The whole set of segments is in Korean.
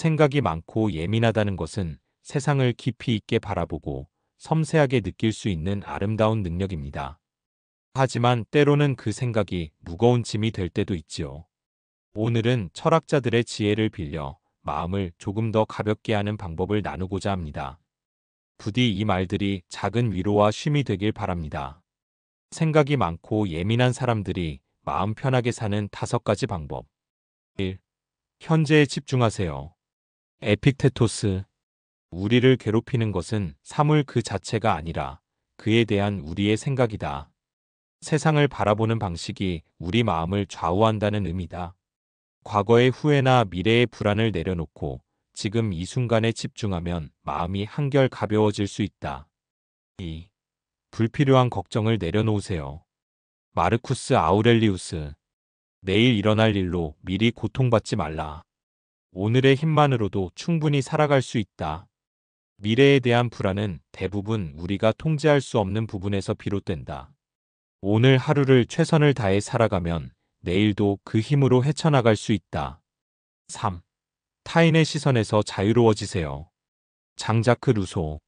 생각이 많고 예민하다는 것은 세상을 깊이 있게 바라보고 섬세하게 느낄 수 있는 아름다운 능력입니다. 하지만 때로는 그 생각이 무거운 짐이 될 때도 있지요. 오늘은 철학자들의 지혜를 빌려 마음을 조금 더 가볍게 하는 방법을 나누고자 합니다. 부디 이 말들이 작은 위로와 쉼이 되길 바랍니다. 생각이 많고 예민한 사람들이 마음 편하게 사는 5가지 방법. 1. 현재에 집중하세요. 에픽테토스. 우리를 괴롭히는 것은 사물 그 자체가 아니라 그에 대한 우리의 생각이다. 세상을 바라보는 방식이 우리 마음을 좌우한다는 의미다. 과거의 후회나 미래의 불안을 내려놓고 지금 이 순간에 집중하면 마음이 한결 가벼워질 수 있다. 2. 불필요한 걱정을 내려놓으세요. 마르쿠스 아우렐리우스. 내일 일어날 일로 미리 고통받지 말라. 오늘의 힘만으로도 충분히 살아갈 수 있다. 미래에 대한 불안은 대부분 우리가 통제할 수 없는 부분에서 비롯된다. 오늘 하루를 최선을 다해 살아가면 내일도 그 힘으로 헤쳐나갈 수 있다. 3. 타인의 시선에서 자유로워지세요. 장자크 루소.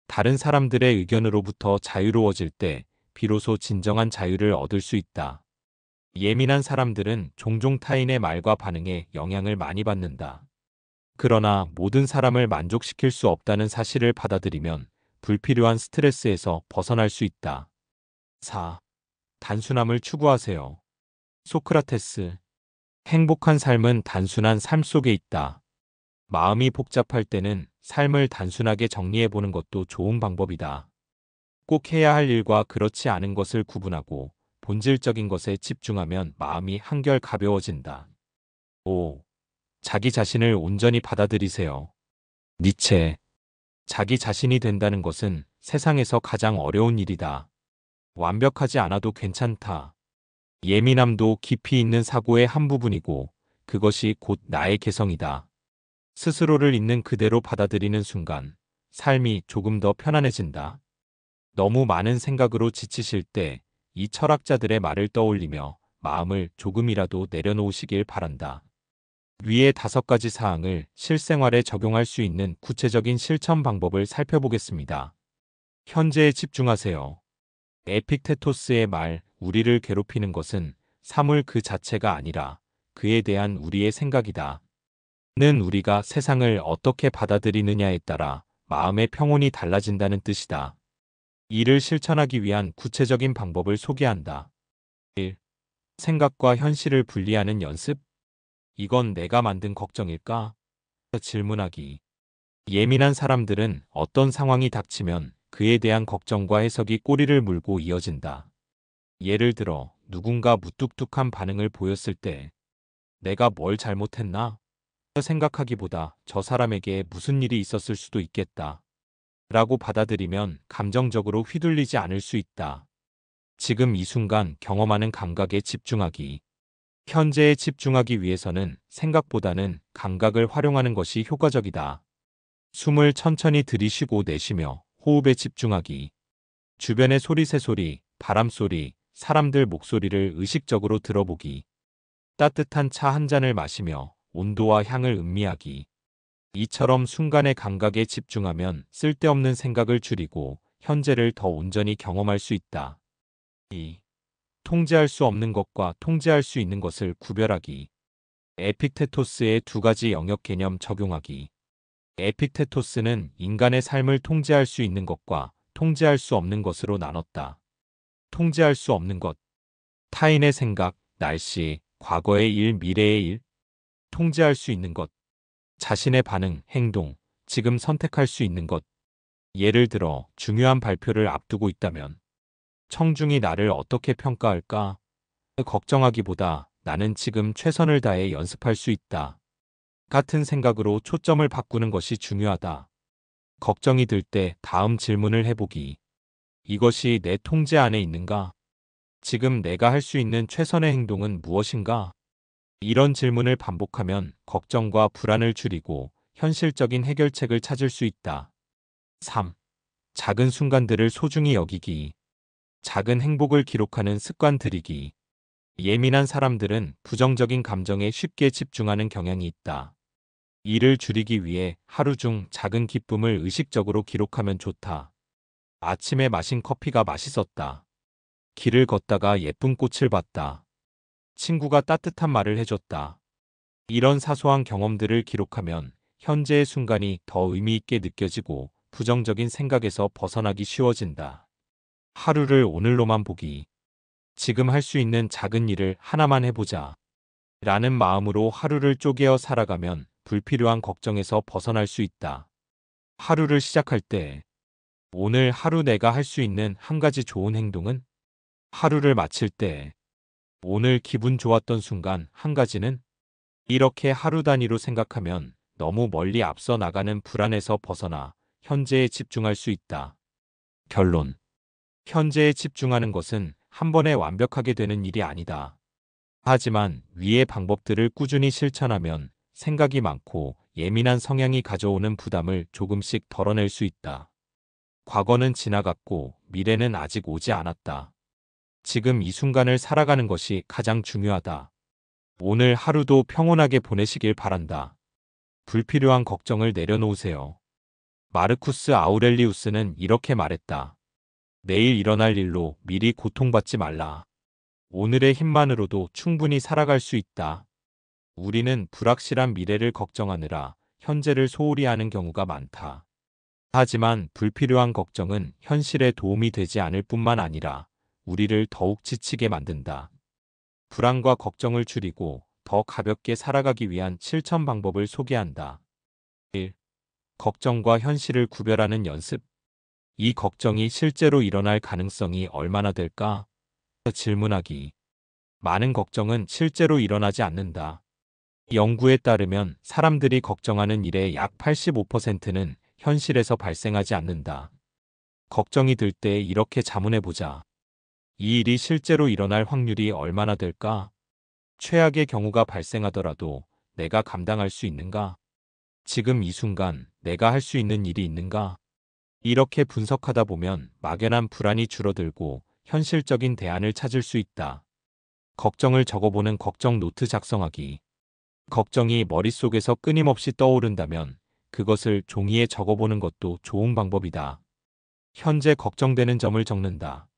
다른 사람들의 의견으로부터 자유로워질 때 비로소 진정한 자유를 얻을 수 있다. 예민한 사람들은 종종 타인의 말과 반응에 영향을 많이 받는다. 그러나 모든 사람을 만족시킬 수 없다는 사실을 받아들이면 불필요한 스트레스에서 벗어날 수 있다. 4. 단순함을 추구하세요. 소크라테스. 행복한 삶은 단순한 삶 속에 있다. 마음이 복잡할 때는 삶을 단순하게 정리해보는 것도 좋은 방법이다. 꼭 해야 할 일과 그렇지 않은 것을 구분하고 본질적인 것에 집중하면 마음이 한결 가벼워진다. 5. 자기 자신을 온전히 받아들이세요. 니체. 자기 자신이 된다는 것은 세상에서 가장 어려운 일이다. 완벽하지 않아도 괜찮다. 예민함도 깊이 있는 사고의 한 부분이고 그것이 곧 나의 개성이다. 스스로를 있는 그대로 받아들이는 순간 삶이 조금 더 편안해진다. 너무 많은 생각으로 지치실 때 이 철학자들의 말을 떠올리며 마음을 조금이라도 내려놓으시길 바란다. 위의 5가지 사항을 실생활에 적용할 수 있는 구체적인 실천 방법을 살펴보겠습니다. 현재에 집중하세요. 에픽테토스의 말, 우리를 괴롭히는 것은 사물 그 자체가 아니라 그에 대한 우리의 생각이다. 는 우리가 세상을 어떻게 받아들이느냐에 따라 마음의 평온이 달라진다는 뜻이다. 이를 실천하기 위한 구체적인 방법을 소개한다. 1. 생각과 현실을 분리하는 연습? 이건 내가 만든 걱정일까? 질문하기. 예민한 사람들은 어떤 상황이 닥치면 그에 대한 걱정과 해석이 꼬리를 물고 이어진다. 예를 들어 누군가 무뚝뚝한 반응을 보였을 때 내가 뭘 잘못했나? 생각하기보다 저 사람에게 무슨 일이 있었을 수도 있겠다. 라고 받아들이면 감정적으로 휘둘리지 않을 수 있다. 지금 이 순간 경험하는 감각에 집중하기. 현재에 집중하기 위해서는 생각보다는 감각을 활용하는 것이 효과적이다. 숨을 천천히 들이쉬고 내쉬며 호흡에 집중하기. 주변의 소리, 새소리, 바람소리, 사람들 목소리를 의식적으로 들어보기. 따뜻한 차 한 잔을 마시며 온도와 향을 음미하기. 이처럼 순간의 감각에 집중하면 쓸데없는 생각을 줄이고 현재를 더 온전히 경험할 수 있다. 2. 통제할 수 없는 것과 통제할 수 있는 것을 구별하기. 에픽테토스의 2가지 영역 개념 적용하기. 에픽테토스는 인간의 삶을 통제할 수 있는 것과 통제할 수 없는 것으로 나눴다. 통제할 수 없는 것. 타인의 생각, 날씨, 과거의 일, 미래의 일. 통제할 수 있는 것. 자신의 반응, 행동, 지금 선택할 수 있는 것. 예를 들어 중요한 발표를 앞두고 있다면 청중이 나를 어떻게 평가할까? 걱정하기보다 나는 지금 최선을 다해 연습할 수 있다. 같은 생각으로 초점을 바꾸는 것이 중요하다. 걱정이 들 때 다음 질문을 해보기. 이것이 내 통제 안에 있는가? 지금 내가 할 수 있는 최선의 행동은 무엇인가? 이런 질문을 반복하면 걱정과 불안을 줄이고 현실적인 해결책을 찾을 수 있다. 3. 작은 순간들을 소중히 여기기. 작은 행복을 기록하는 습관 들이기. 예민한 사람들은 부정적인 감정에 쉽게 집중하는 경향이 있다. 일을 줄이기 위해 하루 중 작은 기쁨을 의식적으로 기록하면 좋다. 아침에 마신 커피가 맛있었다. 길을 걷다가 예쁜 꽃을 봤다. 친구가 따뜻한 말을 해줬다. 이런 사소한 경험들을 기록하면 현재의 순간이 더 의미 있게 느껴지고 부정적인 생각에서 벗어나기 쉬워진다. 하루를 오늘로만 보기. 지금 할 수 있는 작은 일을 하나만 해보자. 라는 마음으로 하루를 쪼개어 살아가면 불필요한 걱정에서 벗어날 수 있다. 하루를 시작할 때 오늘 하루 내가 할 수 있는 한 가지 좋은 행동은? 하루를 마칠 때 오늘 기분 좋았던 순간 한 가지는? 이렇게 하루 단위로 생각하면 너무 멀리 앞서 나가는 불안에서 벗어나 현재에 집중할 수 있다. 결론. 현재에 집중하는 것은 한 번에 완벽하게 되는 일이 아니다. 하지만 위의 방법들을 꾸준히 실천하면 생각이 많고 예민한 성향이 가져오는 부담을 조금씩 덜어낼 수 있다. 과거는 지나갔고 미래는 아직 오지 않았다. 지금 이 순간을 살아가는 것이 가장 중요하다. 오늘 하루도 평온하게 보내시길 바란다. 불필요한 걱정을 내려놓으세요. 마르쿠스 아우렐리우스는 이렇게 말했다. 내일 일어날 일로 미리 고통받지 말라. 오늘의 힘만으로도 충분히 살아갈 수 있다. 우리는 불확실한 미래를 걱정하느라 현재를 소홀히 하는 경우가 많다. 하지만 불필요한 걱정은 현실에 도움이 되지 않을 뿐만 아니라 우리를 더욱 지치게 만든다. 불안과 걱정을 줄이고 더 가볍게 살아가기 위한 실천 방법을 소개한다. 1. 걱정과 현실을 구별하는 연습. 이 걱정이 실제로 일어날 가능성이 얼마나 될까? 질문하기. 많은 걱정은 실제로 일어나지 않는다. 연구에 따르면 사람들이 걱정하는 일의 약 85%는 현실에서 발생하지 않는다. 걱정이 들 때 이렇게 자문해보자. 이 일이 실제로 일어날 확률이 얼마나 될까? 최악의 경우가 발생하더라도 내가 감당할 수 있는가? 지금 이 순간 내가 할 수 있는 일이 있는가? 이렇게 분석하다 보면 막연한 불안이 줄어들고 현실적인 대안을 찾을 수 있다. 걱정을 적어보는 걱정 노트 작성하기. 걱정이 머릿속에서 끊임없이 떠오른다면 그것을 종이에 적어보는 것도 좋은 방법이다. 현재 걱정되는 점을 적는다.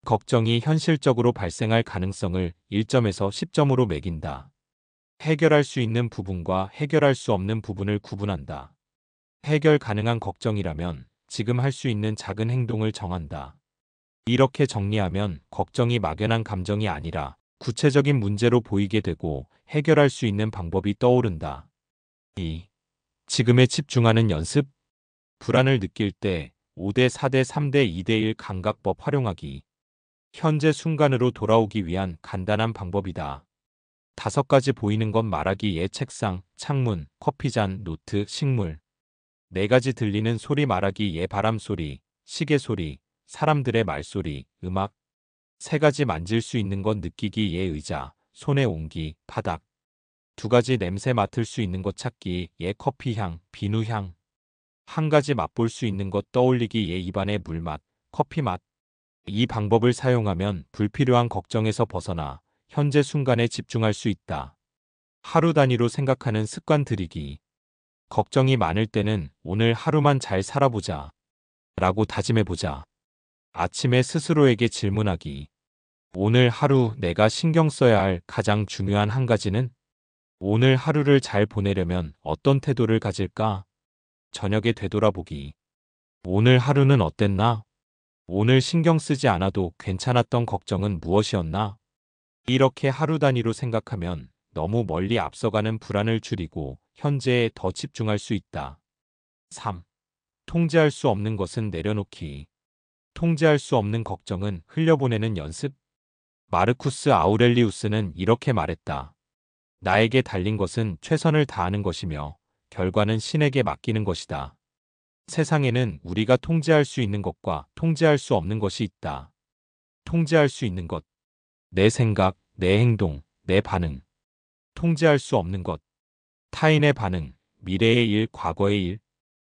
걱정이 현실적으로 발생할 가능성을 1점에서 10점으로 매긴다. 해결할 수 있는 부분과 해결할 수 없는 부분을 구분한다. 해결 가능한 걱정이라면 지금 할 수 있는 작은 행동을 정한다. 이렇게 정리하면 걱정이 막연한 감정이 아니라 구체적인 문제로 보이게 되고 해결할 수 있는 방법이 떠오른다. 2. 지금에 집중하는 연습. 불안을 느낄 때 5대 4대 3대 2대 1 감각법 활용하기. 현재 순간으로 돌아오기 위한 간단한 방법이다. 5가지 보이는 것 말하기. 예 책상, 창문, 커피잔, 노트, 식물. 4가지 들리는 소리 말하기. 예 바람 소리, 시계 소리, 사람들의 말소리, 음악. 3가지 만질 수 있는 것 느끼기. 예 의자, 손의 온기, 바닥. 2가지 냄새 맡을 수 있는 것 찾기. 예 커피향, 비누향. 1가지 맛볼 수 있는 것 떠올리기. 예 입안의 물맛, 커피맛. 이 방법을 사용하면 불필요한 걱정에서 벗어나 현재 순간에 집중할 수 있다. 하루 단위로 생각하는 습관 들이기. 걱정이 많을 때는 오늘 하루만 잘 살아보자 라고 다짐해보자. 아침에 스스로에게 질문하기. 오늘 하루 내가 신경 써야 할 가장 중요한 한 가지는? 오늘 하루를 잘 보내려면 어떤 태도를 가질까? 저녁에 되돌아보기. 오늘 하루는 어땠나? 오늘 신경 쓰지 않아도 괜찮았던 걱정은 무엇이었나? 이렇게 하루 단위로 생각하면 너무 멀리 앞서가는 불안을 줄이고 현재에 더 집중할 수 있다. 3. 통제할 수 없는 것은 내려놓기. 통제할 수 없는 걱정은 흘려보내는 연습. 마르쿠스 아우렐리우스는 이렇게 말했다. 나에게 달린 것은 최선을 다하는 것이며 결과는 신에게 맡기는 것이다. 세상에는 우리가 통제할 수 있는 것과 통제할 수 없는 것이 있다. 통제할 수 있는 것. 내 생각, 내 행동, 내 반응. 통제할 수 없는 것. 타인의 반응, 미래의 일, 과거의 일.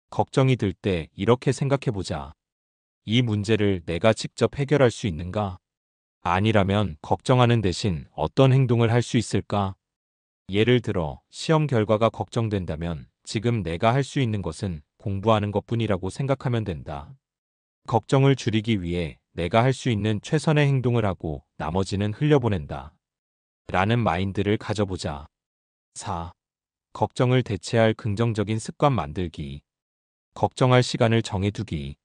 걱정이 들 때 이렇게 생각해보자. 이 문제를 내가 직접 해결할 수 있는가? 아니라면 걱정하는 대신 어떤 행동을 할 수 있을까? 예를 들어 시험 결과가 걱정된다면 지금 내가 할 수 있는 것은 공부하는 것뿐이라고 생각하면 된다. 걱정을 줄이기 위해 내가 할 수 있는 최선의 행동을 하고 나머지는 흘려보낸다. 라는 마인드를 가져보자. 4. 걱정을 대체할 긍정적인 습관 만들기. 걱정할 시간을 정해두기.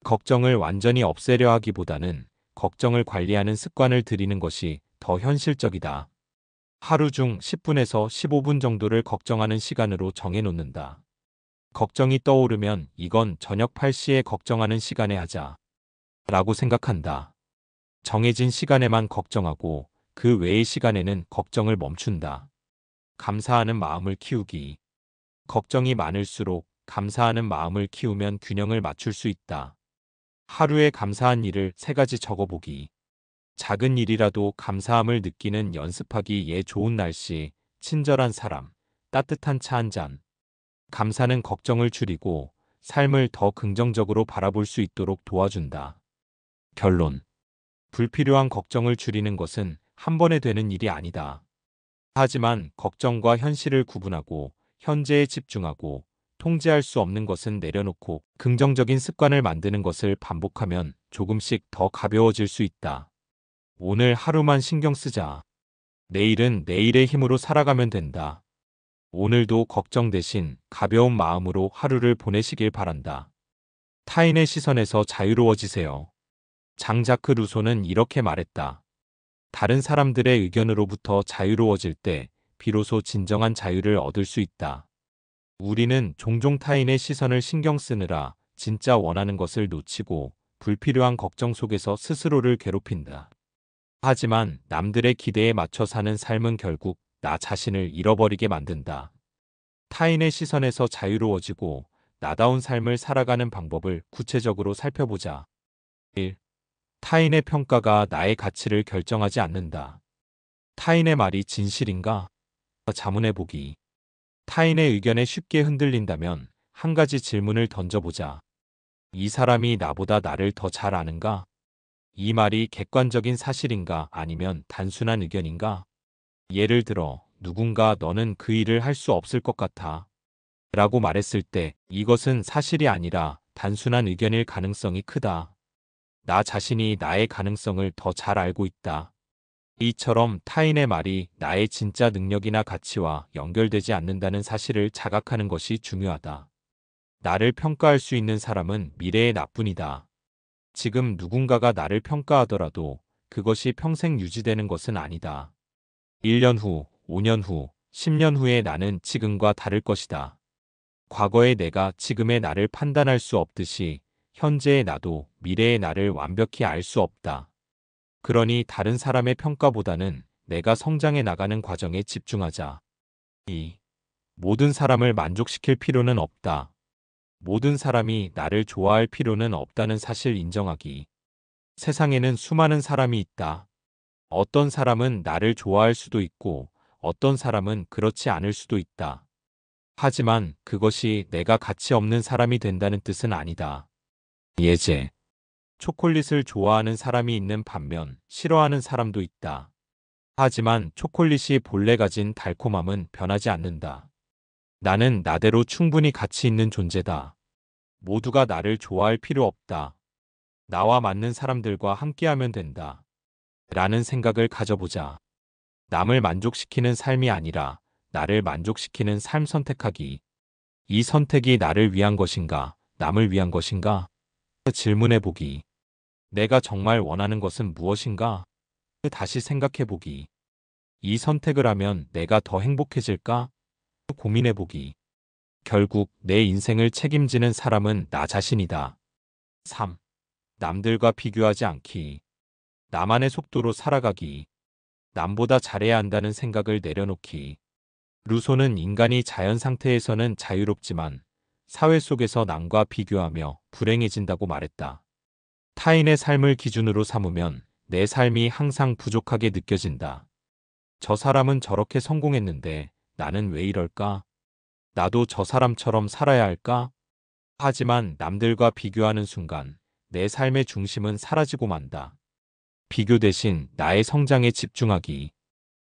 걱정을 완전히 없애려 하기보다는 걱정을 관리하는 습관을 들이는 것이 더 현실적이다. 하루 중 10분에서 15분 정도를 걱정하는 시간으로 정해놓는다. 걱정이 떠오르면 이건 저녁 8시에 걱정하는 시간에 하자. 라고 생각한다. 정해진 시간에만 걱정하고 그 외의 시간에는 걱정을 멈춘다. 감사하는 마음을 키우기. 걱정이 많을수록 감사하는 마음을 키우면 균형을 맞출 수 있다. 하루에 감사한 일을 3가지 적어보기. 작은 일이라도 감사함을 느끼는 연습하기에 좋은 날씨, 친절한 사람, 따뜻한 차 한 잔. 감사는 걱정을 줄이고 삶을 더 긍정적으로 바라볼 수 있도록 도와준다. 결론. 불필요한 걱정을 줄이는 것은 한 번에 되는 일이 아니다. 하지만 걱정과 현실을 구분하고 현재에 집중하고 통제할 수 없는 것은 내려놓고 긍정적인 습관을 만드는 것을 반복하면 조금씩 더 가벼워질 수 있다. 오늘 하루만 신경 쓰자. 내일은 내일의 힘으로 살아가면 된다. 오늘도 걱정 대신 가벼운 마음으로 하루를 보내시길 바란다. 타인의 시선에서 자유로워지세요. 장자크 루소는 이렇게 말했다. 다른 사람들의 의견으로부터 자유로워질 때 비로소 진정한 자유를 얻을 수 있다. 우리는 종종 타인의 시선을 신경 쓰느라 진짜 원하는 것을 놓치고 불필요한 걱정 속에서 스스로를 괴롭힌다. 하지만 남들의 기대에 맞춰 사는 삶은 결국 나 자신을 잃어버리게 만든다. 타인의 시선에서 자유로워지고 나다운 삶을 살아가는 방법을 구체적으로 살펴보자. 1. 타인의 평가가 나의 가치를 결정하지 않는다. 타인의 말이 진실인가? 자문해보기. 타인의 의견에 쉽게 흔들린다면 한 가지 질문을 던져보자. 이 사람이 나보다 나를 더 잘 아는가? 이 말이 객관적인 사실인가 아니면 단순한 의견인가? 예를 들어 누군가 너는 그 일을 할 수 없을 것 같아 라고 말했을 때 이것은 사실이 아니라 단순한 의견일 가능성이 크다. 나 자신이 나의 가능성을 더 잘 알고 있다. 이처럼 타인의 말이 나의 진짜 능력이나 가치와 연결되지 않는다는 사실을 자각하는 것이 중요하다. 나를 평가할 수 있는 사람은 미래의 나뿐이다. 지금 누군가가 나를 평가하더라도 그것이 평생 유지되는 것은 아니다. 1년 후, 5년 후, 10년 후의 나는 지금과 다를 것이다. 과거의 내가 지금의 나를 판단할 수 없듯이 현재의 나도 미래의 나를 완벽히 알 수 없다. 그러니 다른 사람의 평가보다는 내가 성장해 나가는 과정에 집중하자. 2. 모든 사람을 만족시킬 필요는 없다. 모든 사람이 나를 좋아할 필요는 없다는 사실 인정하기. 세상에는 수많은 사람이 있다. 어떤 사람은 나를 좋아할 수도 있고 어떤 사람은 그렇지 않을 수도 있다. 하지만 그것이 내가 가치 없는 사람이 된다는 뜻은 아니다. 예제. 초콜릿을 좋아하는 사람이 있는 반면 싫어하는 사람도 있다. 하지만 초콜릿이 본래 가진 달콤함은 변하지 않는다. 나는 나대로 충분히 가치 있는 존재다. 모두가 나를 좋아할 필요 없다. 나와 맞는 사람들과 함께하면 된다. 라는 생각을 가져보자. 남을 만족시키는 삶이 아니라 나를 만족시키는 삶 선택하기. 이 선택이 나를 위한 것인가, 남을 위한 것인가? 질문해보기. 내가 정말 원하는 것은 무엇인가? 다시 생각해보기. 이 선택을 하면 내가 더 행복해질까? 고민해보기. 결국 내 인생을 책임지는 사람은 나 자신이다. 3. 남들과 비교하지 않기. 나만의 속도로 살아가기. 남보다 잘해야 한다는 생각을 내려놓기. 루소는 인간이 자연 상태에서는 자유롭지만 사회 속에서 남과 비교하며 불행해진다고 말했다. 타인의 삶을 기준으로 삼으면 내 삶이 항상 부족하게 느껴진다. 저 사람은 저렇게 성공했는데 나는 왜 이럴까? 나도 저 사람처럼 살아야 할까? 하지만 남들과 비교하는 순간 내 삶의 중심은 사라지고 만다. 비교 대신 나의 성장에 집중하기.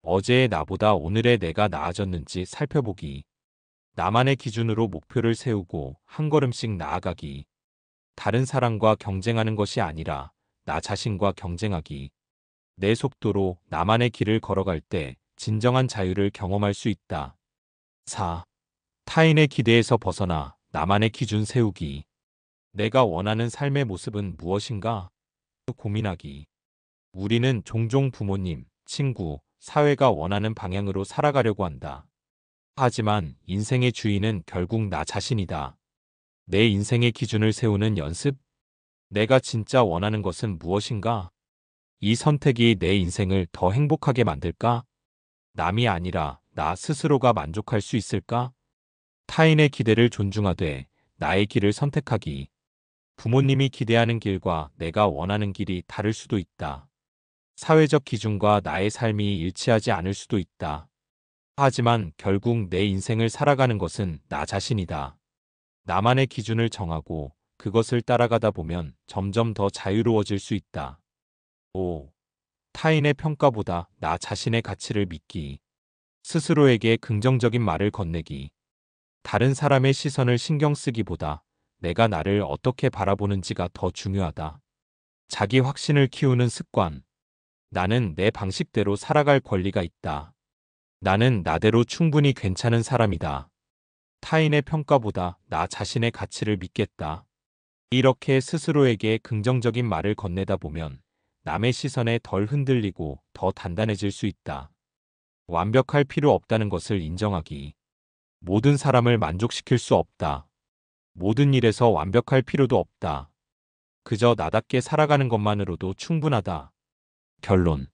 어제의 나보다 오늘의 내가 나아졌는지 살펴보기. 나만의 기준으로 목표를 세우고 한 걸음씩 나아가기. 다른 사람과 경쟁하는 것이 아니라 나 자신과 경쟁하기. 내 속도로 나만의 길을 걸어갈 때 진정한 자유를 경험할 수 있다. 4. 타인의 기대에서 벗어나 나만의 기준 세우기. 내가 원하는 삶의 모습은 무엇인가? 고민하기. 우리는 종종 부모님, 친구, 사회가 원하는 방향으로 살아가려고 한다. 하지만 인생의 주인은 결국 나 자신이다. 내 인생의 기준을 세우는 연습? 내가 진짜 원하는 것은 무엇인가? 이 선택이 내 인생을 더 행복하게 만들까? 남이 아니라 나 스스로가 만족할 수 있을까? 타인의 기대를 존중하되 나의 길을 선택하기. 부모님이 기대하는 길과 내가 원하는 길이 다를 수도 있다. 사회적 기준과 나의 삶이 일치하지 않을 수도 있다. 하지만 결국 내 인생을 살아가는 것은 나 자신이다. 나만의 기준을 정하고 그것을 따라가다 보면 점점 더 자유로워질 수 있다. 5. 타인의 평가보다 나 자신의 가치를 믿기. 스스로에게 긍정적인 말을 건네기. 다른 사람의 시선을 신경 쓰기보다 내가 나를 어떻게 바라보는지가 더 중요하다. 자기 확신을 키우는 습관. 나는 내 방식대로 살아갈 권리가 있다. 나는 나대로 충분히 괜찮은 사람이다. 타인의 평가보다 나 자신의 가치를 믿겠다. 이렇게 스스로에게 긍정적인 말을 건네다 보면 남의 시선에 덜 흔들리고 더 단단해질 수 있다. 완벽할 필요 없다는 것을 인정하기. 모든 사람을 만족시킬 수 없다. 모든 일에서 완벽할 필요도 없다. 그저 나답게 살아가는 것만으로도 충분하다. 결론.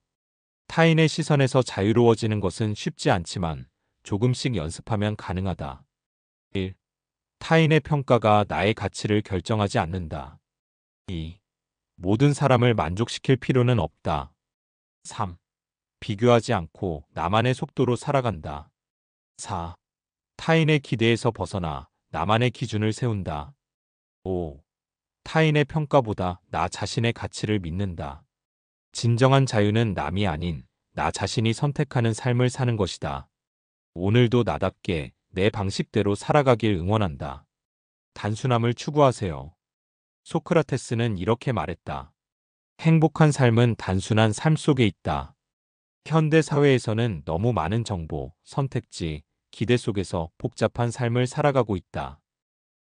타인의 시선에서 자유로워지는 것은 쉽지 않지만 조금씩 연습하면 가능하다. 1. 타인의 평가가 나의 가치를 결정하지 않는다. 2. 모든 사람을 만족시킬 필요는 없다. 3. 비교하지 않고 나만의 속도로 살아간다. 4. 타인의 기대에서 벗어나 나만의 기준을 세운다. 5. 타인의 평가보다 나 자신의 가치를 믿는다. 진정한 자유는 남이 아닌 나 자신이 선택하는 삶을 사는 것이다. 오늘도 나답게 내 방식대로 살아가길 응원한다. 단순함을 추구하세요. 소크라테스는 이렇게 말했다. 행복한 삶은 단순한 삶 속에 있다. 현대 사회에서는 너무 많은 정보, 선택지, 기대 속에서 복잡한 삶을 살아가고 있다.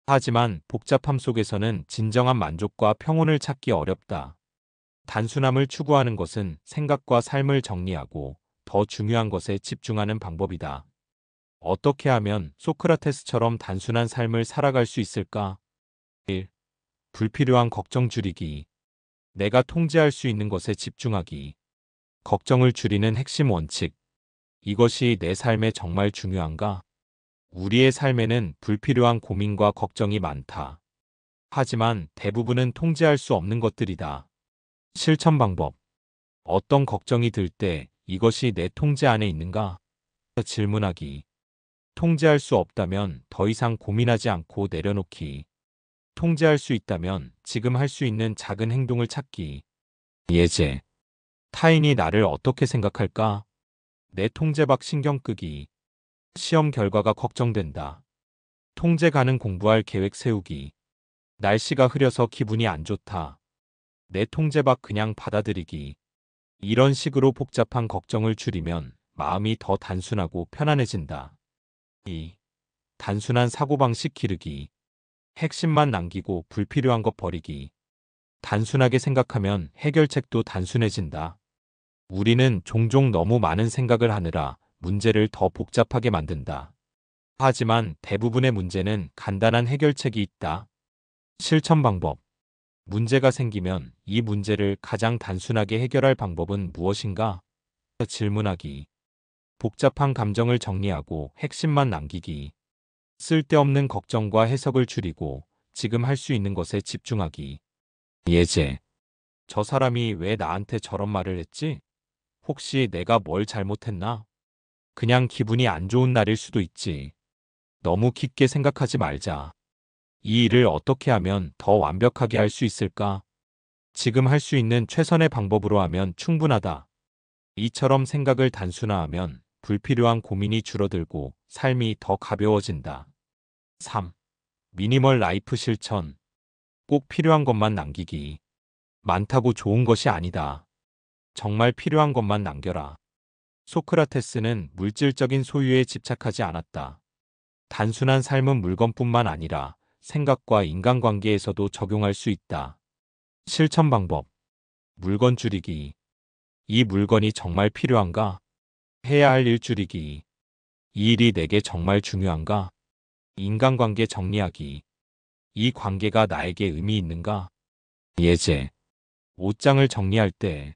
하지만 복잡함 속에서는 진정한 만족과 평온을 찾기 어렵다. 단순함을 추구하는 것은 생각과 삶을 정리하고 더 중요한 것에 집중하는 방법이다. 어떻게 하면 소크라테스처럼 단순한 삶을 살아갈 수 있을까? 1. 불필요한 걱정 줄이기. 내가 통제할 수 있는 것에 집중하기. 걱정을 줄이는 핵심 원칙. 이것이 내 삶에 정말 중요한가? 우리의 삶에는 불필요한 고민과 걱정이 많다. 하지만 대부분은 통제할 수 없는 것들이다. 실천 방법. 어떤 걱정이 들 때 이것이 내 통제 안에 있는가? 질문하기. 통제할 수 없다면 더 이상 고민하지 않고 내려놓기. 통제할 수 있다면 지금 할 수 있는 작은 행동을 찾기. 예제. 타인이 나를 어떻게 생각할까? 내 통제 밖 신경 끄기. 시험 결과가 걱정된다. 통제 가능 공부할 계획 세우기. 날씨가 흐려서 기분이 안 좋다. 내 통제 밖 그냥 받아들이기. 이런 식으로 복잡한 걱정을 줄이면 마음이 더 단순하고 편안해진다. 2. 단순한 사고방식 기르기. 핵심만 남기고 불필요한 것 버리기. 단순하게 생각하면 해결책도 단순해진다. 우리는 종종 너무 많은 생각을 하느라 문제를 더 복잡하게 만든다. 하지만 대부분의 문제는 간단한 해결책이 있다. 실천 방법. 문제가 생기면 이 문제를 가장 단순하게 해결할 방법은 무엇인가? 질문하기. 복잡한 감정을 정리하고 핵심만 남기기. 쓸데없는 걱정과 해석을 줄이고 지금 할 수 있는 것에 집중하기. 예제. 저 사람이 왜 나한테 저런 말을 했지? 혹시 내가 뭘 잘못했나? 그냥 기분이 안 좋은 날일 수도 있지. 너무 깊게 생각하지 말자. 이 일을 어떻게 하면 더 완벽하게 할 수 있을까? 지금 할 수 있는 최선의 방법으로 하면 충분하다. 이처럼 생각을 단순화하면 불필요한 고민이 줄어들고 삶이 더 가벼워진다. 3. 미니멀 라이프 실천. 꼭 필요한 것만 남기기. 많다고 좋은 것이 아니다. 정말 필요한 것만 남겨라. 소크라테스는 물질적인 소유에 집착하지 않았다. 단순한 삶은 물건뿐만 아니라 생각과 인간관계에서도 적용할 수 있다. 실천 방법. 물건 줄이기. 이 물건이 정말 필요한가? 해야 할 일 줄이기. 이 일이 내게 정말 중요한가? 인간관계 정리하기. 이 관계가 나에게 의미 있는가? 예제. 옷장을 정리할 때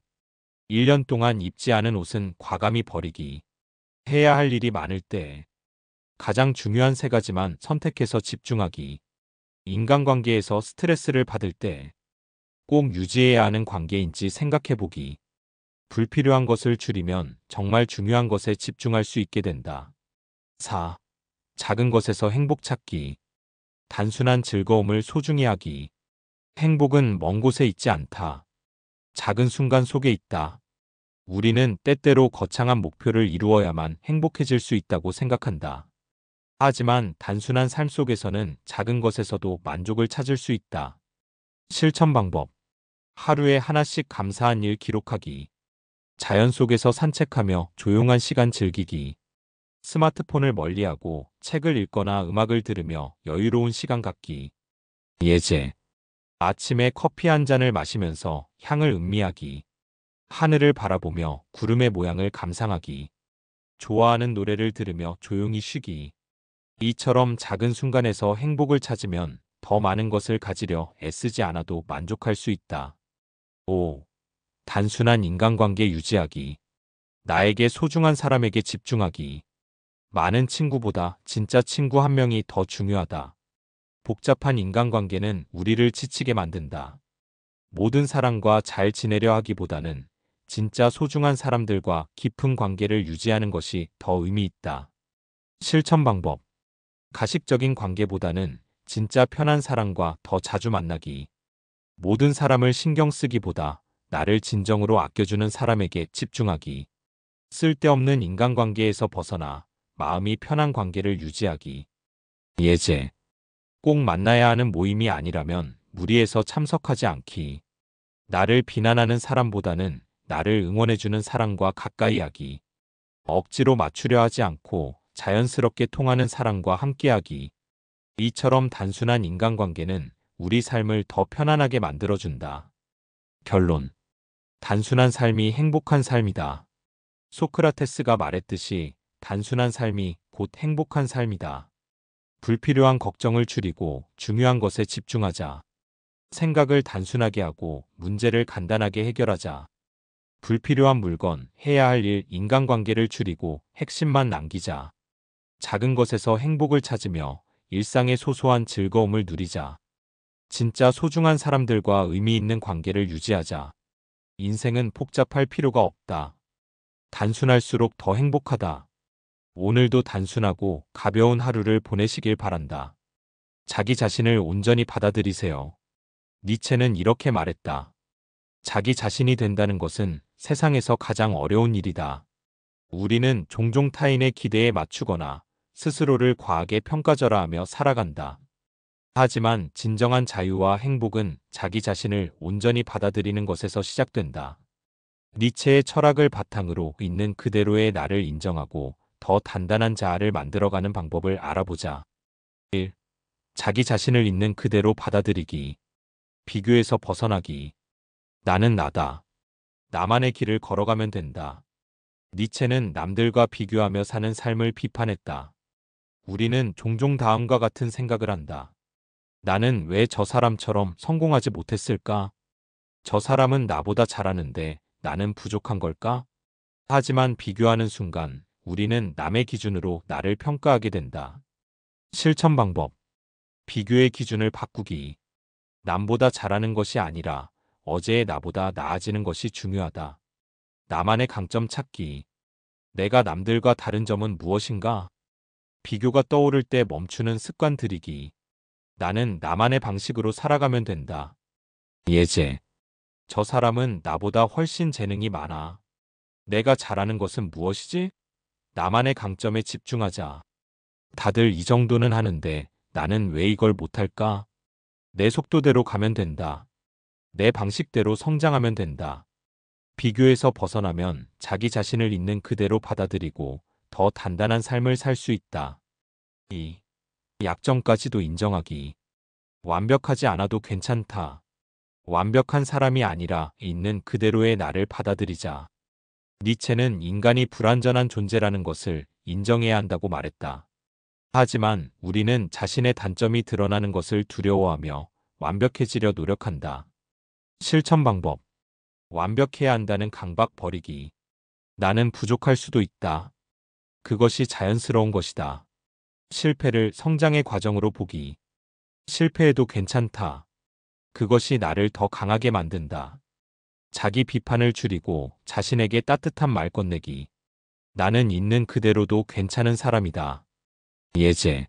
1년 동안 입지 않은 옷은 과감히 버리기. 해야 할 일이 많을 때 가장 중요한 3가지만 선택해서 집중하기. 인간관계에서 스트레스를 받을 때 꼭 유지해야 하는 관계인지 생각해보기. 불필요한 것을 줄이면 정말 중요한 것에 집중할 수 있게 된다. 4. 작은 것에서 행복 찾기. 단순한 즐거움을 소중히 하기. 행복은 먼 곳에 있지 않다. 작은 순간 속에 있다. 우리는 때때로 거창한 목표를 이루어야만 행복해질 수 있다고 생각한다. 하지만 단순한 삶 속에서는 작은 것에서도 만족을 찾을 수 있다. 실천 방법. 하루에 하나씩 감사한 일 기록하기. 자연 속에서 산책하며 조용한 시간 즐기기. 스마트폰을 멀리하고 책을 읽거나 음악을 들으며 여유로운 시간 갖기. 예제. 아침에 커피 한 잔을 마시면서 향을 음미하기. 하늘을 바라보며 구름의 모양을 감상하기. 좋아하는 노래를 들으며 조용히 쉬기. 이처럼 작은 순간에서 행복을 찾으면 더 많은 것을 가지려 애쓰지 않아도 만족할 수 있다. 5. 단순한 인간관계 유지하기. 나에게 소중한 사람에게 집중하기. 많은 친구보다 진짜 친구 한 명이 더 중요하다. 복잡한 인간관계는 우리를 지치게 만든다. 모든 사람과 잘 지내려 하기보다는 진짜 소중한 사람들과 깊은 관계를 유지하는 것이 더 의미 있다. 실천 방법. 가식적인 관계보다는 진짜 편한 사람과 더 자주 만나기. 모든 사람을 신경 쓰기보다 나를 진정으로 아껴주는 사람에게 집중하기. 쓸데없는 인간관계에서 벗어나 마음이 편한 관계를 유지하기. 예제. 꼭 만나야 하는 모임이 아니라면 무리해서 참석하지 않기. 나를 비난하는 사람보다는 나를 응원해주는 사람과 가까이 하기. 억지로 맞추려 하지 않고 자연스럽게 통하는 사람과 함께하기. 이처럼 단순한 인간관계는 우리 삶을 더 편안하게 만들어준다. 결론. 단순한 삶이 행복한 삶이다. 소크라테스가 말했듯이 단순한 삶이 곧 행복한 삶이다. 불필요한 걱정을 줄이고 중요한 것에 집중하자. 생각을 단순하게 하고 문제를 간단하게 해결하자. 불필요한 물건, 해야 할 일, 인간관계를 줄이고 핵심만 남기자. 작은 것에서 행복을 찾으며 일상의 소소한 즐거움을 누리자. 진짜 소중한 사람들과 의미 있는 관계를 유지하자. 인생은 복잡할 필요가 없다. 단순할수록 더 행복하다. 오늘도 단순하고 가벼운 하루를 보내시길 바란다. 자기 자신을 온전히 받아들이세요. 니체는 이렇게 말했다. 자기 자신이 된다는 것은 세상에서 가장 어려운 일이다. 우리는 종종 타인의 기대에 맞추거나 스스로를 과하게 평가절하하며 살아간다. 하지만 진정한 자유와 행복은 자기 자신을 온전히 받아들이는 것에서 시작된다. 니체의 철학을 바탕으로 있는 그대로의 나를 인정하고 더 단단한 자아를 만들어가는 방법을 알아보자. 1. 자기 자신을 있는 그대로 받아들이기. 비교에서 벗어나기. 나는 나다. 나만의 길을 걸어가면 된다. 니체는 남들과 비교하며 사는 삶을 비판했다. 우리는 종종 다음과 같은 생각을 한다. 나는 왜 저 사람처럼 성공하지 못했을까? 저 사람은 나보다 잘하는데 나는 부족한 걸까? 하지만 비교하는 순간 우리는 남의 기준으로 나를 평가하게 된다. 실천 방법. 비교의 기준을 바꾸기. 남보다 잘하는 것이 아니라 어제의 나보다 나아지는 것이 중요하다. 나만의 강점 찾기. 내가 남들과 다른 점은 무엇인가? 비교가 떠오를 때 멈추는 습관 들이기. 나는 나만의 방식으로 살아가면 된다. 예제. 저 사람은 나보다 훨씬 재능이 많아. 내가 잘하는 것은 무엇이지? 나만의 강점에 집중하자. 다들 이 정도는 하는데 나는 왜 이걸 못할까? 내 속도대로 가면 된다. 내 방식대로 성장하면 된다. 비교에서 벗어나면 자기 자신을 있는 그대로 받아들이고 더 단단한 삶을 살 수 있다. 이 약점까지도 인정하기. 완벽하지 않아도 괜찮다. 완벽한 사람이 아니라 있는 그대로의 나를 받아들이자. 니체는 인간이 불완전한 존재라는 것을 인정해야 한다고 말했다. 하지만 우리는 자신의 단점이 드러나는 것을 두려워하며 완벽해지려 노력한다. 실천 방법. 완벽해야 한다는 강박 버리기. 나는 부족할 수도 있다. 그것이 자연스러운 것이다. 실패를 성장의 과정으로 보기. 실패해도 괜찮다. 그것이 나를 더 강하게 만든다. 자기 비판을 줄이고 자신에게 따뜻한 말 건네기. 나는 있는 그대로도 괜찮은 사람이다. 예제.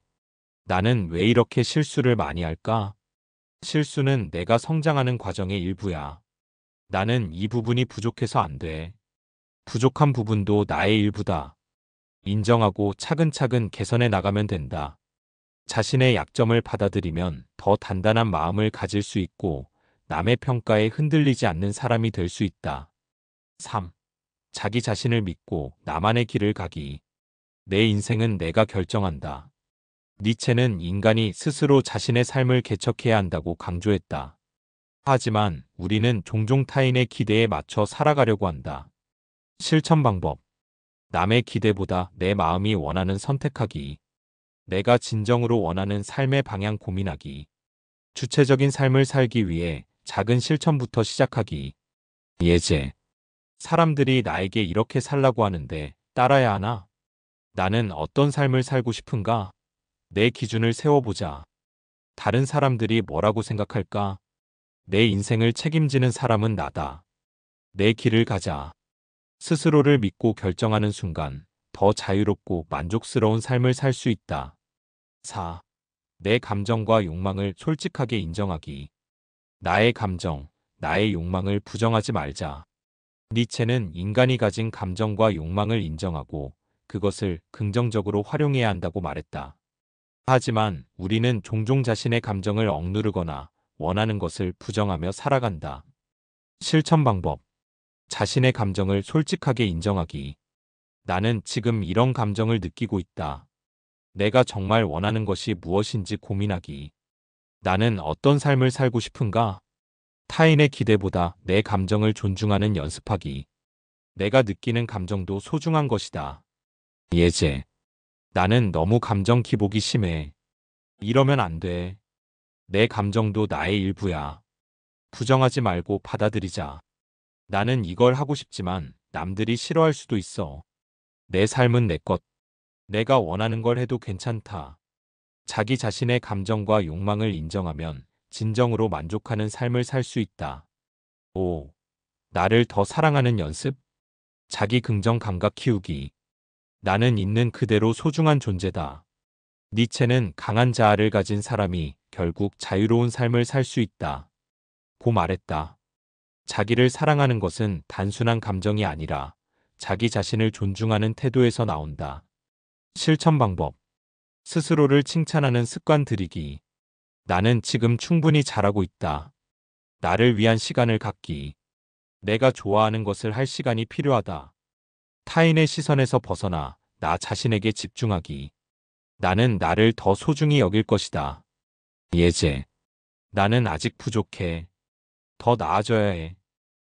나는 왜 이렇게 실수를 많이 할까? 실수는 내가 성장하는 과정의 일부야. 나는 이 부분이 부족해서 안 돼. 부족한 부분도 나의 일부다. 인정하고 차근차근 개선해 나가면 된다. 자신의 약점을 받아들이면 더 단단한 마음을 가질 수 있고 남의 평가에 흔들리지 않는 사람이 될 수 있다. 3. 자기 자신을 믿고 나만의 길을 가기. 내 인생은 내가 결정한다. 니체는 인간이 스스로 자신의 삶을 개척해야 한다고 강조했다. 하지만 우리는 종종 타인의 기대에 맞춰 살아가려고 한다. 실천 방법. 남의 기대보다 내 마음이 원하는 선택하기. 내가 진정으로 원하는 삶의 방향 고민하기. 주체적인 삶을 살기 위해 작은 실천부터 시작하기. 예제. 사람들이 나에게 이렇게 살라고 하는데 따라야 하나? 나는 어떤 삶을 살고 싶은가? 내 기준을 세워보자. 다른 사람들이 뭐라고 생각할까? 내 인생을 책임지는 사람은 나다. 내 길을 가자. 스스로를 믿고 결정하는 순간 더 자유롭고 만족스러운 삶을 살 수 있다. 4. 내 감정과 욕망을 솔직하게 인정하기. 나의 감정, 나의 욕망을 부정하지 말자. 니체는 인간이 가진 감정과 욕망을 인정하고 그것을 긍정적으로 활용해야 한다고 말했다. 하지만 우리는 종종 자신의 감정을 억누르거나 원하는 것을 부정하며 살아간다. 실천 방법. 자신의 감정을 솔직하게 인정하기. 나는 지금 이런 감정을 느끼고 있다. 내가 정말 원하는 것이 무엇인지 고민하기. 나는 어떤 삶을 살고 싶은가? 타인의 기대보다 내 감정을 존중하는 연습하기. 내가 느끼는 감정도 소중한 것이다. 예제. 나는 너무 감정 기복이 심해. 이러면 안 돼. 내 감정도 나의 일부야. 부정하지 말고 받아들이자. 나는 이걸 하고 싶지만 남들이 싫어할 수도 있어. 내 삶은 내 것. 내가 원하는 걸 해도 괜찮다. 자기 자신의 감정과 욕망을 인정하면 진정으로 만족하는 삶을 살 수 있다. 5. 나를 더 사랑하는 연습? 자기 긍정 감각 키우기. 나는 있는 그대로 소중한 존재다. 니체는 강한 자아를 가진 사람이 결국 자유로운 삶을 살 수 있다. 고 말했다. 자기를 사랑하는 것은 단순한 감정이 아니라 자기 자신을 존중하는 태도에서 나온다. 실천 방법. 스스로를 칭찬하는 습관 들이기. 나는 지금 충분히 잘하고 있다. 나를 위한 시간을 갖기. 내가 좋아하는 것을 할 시간이 필요하다. 타인의 시선에서 벗어나 나 자신에게 집중하기. 나는 나를 더 소중히 여길 것이다. 예제. 나는 아직 부족해. 더 나아져야 해.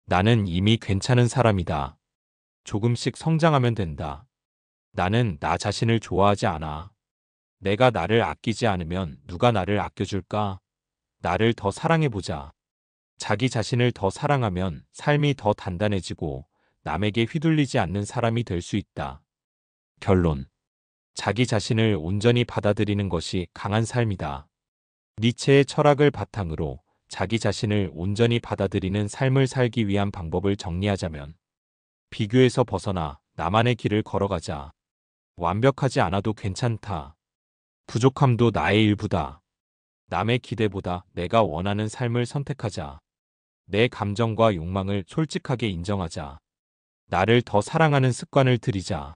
나는 이미 괜찮은 사람이다. 조금씩 성장하면 된다. 나는 나 자신을 좋아하지 않아. 내가 나를 아끼지 않으면 누가 나를 아껴줄까? 나를 더 사랑해보자. 자기 자신을 더 사랑하면 삶이 더 단단해지고 남에게 휘둘리지 않는 사람이 될 수 있다. 결론. 자기 자신을 온전히 받아들이는 것이 강한 삶이다. 니체의 철학을 바탕으로 자기 자신을 온전히 받아들이는 삶을 살기 위한 방법을 정리하자면 비교에서 벗어나 나만의 길을 걸어가자. 완벽하지 않아도 괜찮다. 부족함도 나의 일부다. 남의 기대보다 내가 원하는 삶을 선택하자. 내 감정과 욕망을 솔직하게 인정하자. 나를 더 사랑하는 습관을 들이자.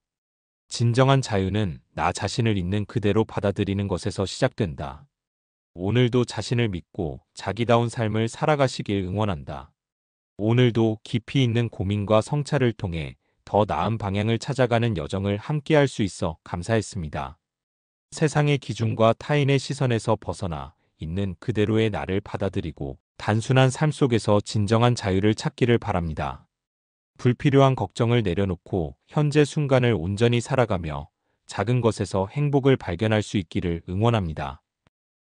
진정한 자유는 나 자신을 있는 그대로 받아들이는 것에서 시작된다. 오늘도 자신을 믿고 자기다운 삶을 살아가시길 응원한다. 오늘도 깊이 있는 고민과 성찰을 통해 더 나은 방향을 찾아가는 여정을 함께할 수 있어 감사했습니다. 세상의 기준과 타인의 시선에서 벗어나 있는 그대로의 나를 받아들이고 단순한 삶 속에서 진정한 자유를 찾기를 바랍니다. 불필요한 걱정을 내려놓고 현재 순간을 온전히 살아가며 작은 것에서 행복을 발견할 수 있기를 응원합니다.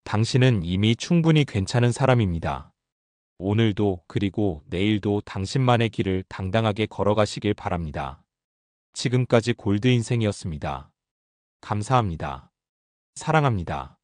당신은 이미 충분히 괜찮은 사람입니다. 오늘도 그리고 내일도 당신만의 길을 당당하게 걸어가시길 바랍니다. 지금까지 골드 인생이었습니다. 감사합니다. 사랑합니다.